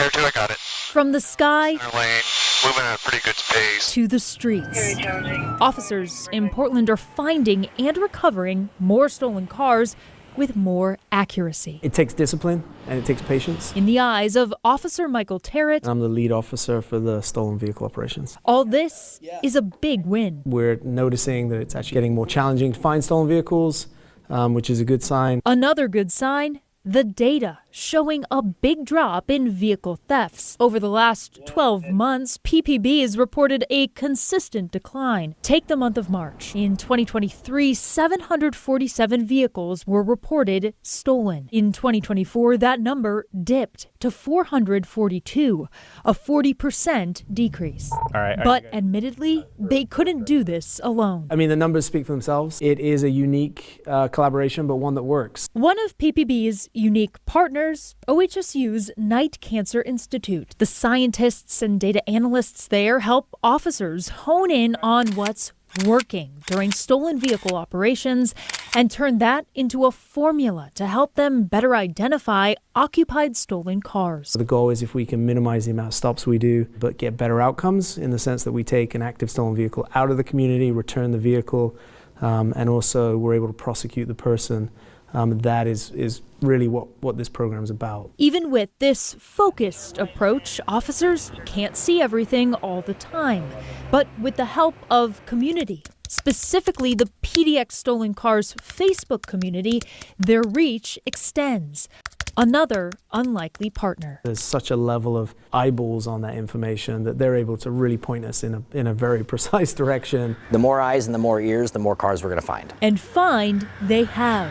Air 2, I got it. From the sky Center lane, moving at a pretty good pace. to the streets, officers in Portland are finding and recovering more stolen cars with more accuracy. It takes discipline and it takes patience. In the eyes of Officer Michael Terrett, I'm the lead officer for the stolen vehicle operations. all this is a big win. We're noticing that it's actually getting more challenging to find stolen vehicles, which is a good sign. Another good sign, the data showing a big drop in vehicle thefts. Over the last 12 months, PPB has reported a consistent decline. Take the month of March. In 2023, 747 vehicles were reported stolen. In 2024, that number dipped to 442, a 40% decrease. But admittedly, they couldn't do this alone. I mean, the numbers speak for themselves. It is a unique collaboration, but one that works. One of PPB's unique partners, OHSU's Knight Cancer Institute. The scientists and data analysts there help officers hone in on what's working during stolen vehicle operations and turn that into a formula to help them better identify occupied stolen cars. The goal is if we can minimize the amount of stops we do, but get better outcomes in the sense that we take an active stolen vehicle out of the community, return the vehicle, and also we're able to prosecute the person. That is really what this program is about. Even with this focused approach, officers can't see everything all the time. But with the help of community, specifically the PDX Stolen Cars Facebook community, their reach extends. Another unlikely partner. There's such a level of eyeballs on that information that they're able to really point us in a very precise direction. The more eyes and the more ears, the more cars we're going to find. And find they have.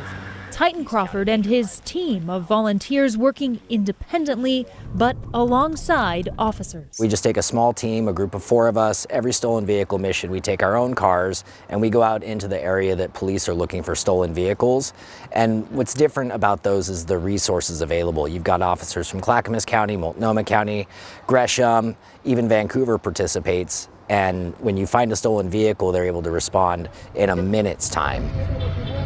Titan Crawford and his team of volunteers working independently, but alongside officers. We just take a small team, a group of 4 of us, every stolen vehicle mission. We take our own cars and we go out into the area that police are looking for stolen vehicles. And what's different about those is the resources available. You've got officers from Clackamas County, Multnomah County, Gresham, even Vancouver participates. And when you find a stolen vehicle, they're able to respond in a minute's time.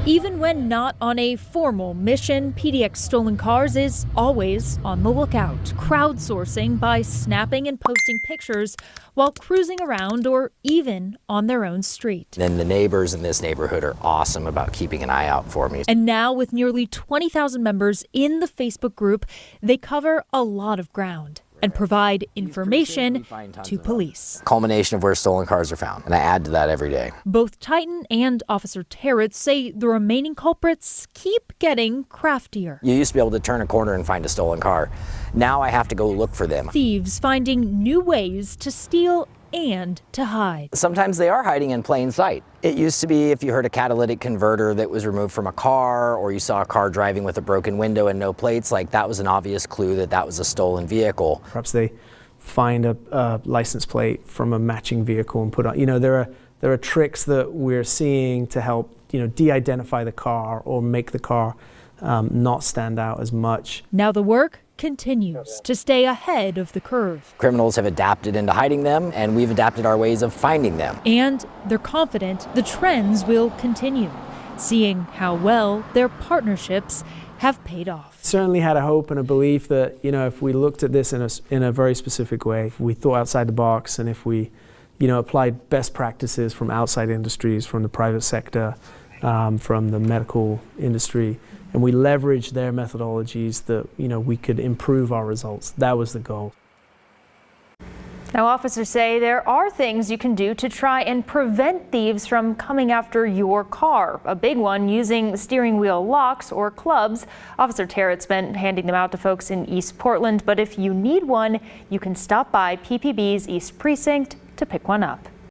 Even when not on a formal mission, PDX Stolen Cars is always on the lookout, crowdsourcing by snapping and posting pictures while cruising around or even on their own street. Then the neighbors in this neighborhood are awesome about keeping an eye out for me. And now with nearly 20,000 members in the Facebook group, they cover a lot of ground and provide information to police. Culmination of where stolen cars are found, and I add to that every day. Both Titan and Officer Terrett say the remaining culprits keep getting craftier. You used to be able to turn a corner and find a stolen car. Now I have to go look for them. Thieves finding new ways to steal and to hide. Sometimes they are hiding in plain sight. It used to be if you heard a catalytic converter that was removed from a car, or you saw a car driving with a broken window and no plates, like that was an obvious clue that that was a stolen vehicle. Perhaps they find a license plate from a matching vehicle and put on, there are tricks that we're seeing to help, de-identify the car or make the car not stand out as much. Now the work continues to stay ahead of the curve. Criminals have adapted into hiding them, and we've adapted our ways of finding them. And they're confident the trends will continue, seeing how well their partnerships have paid off. Certainly had a hope and a belief that, if we looked at this in a very specific way, if we thought outside the box, and if we, applied best practices from outside industries, from the private sector, from the medical industry, and we leverage their methodologies, that we could improve our results. That was the goal. Now, officers say there are things you can do to try and prevent thieves from coming after your car. A big one, using steering wheel locks or clubs. Officer Terrett's been handing them out to folks in East Portland, but if you need one, you can stop by PPB's East Precinct to pick one up.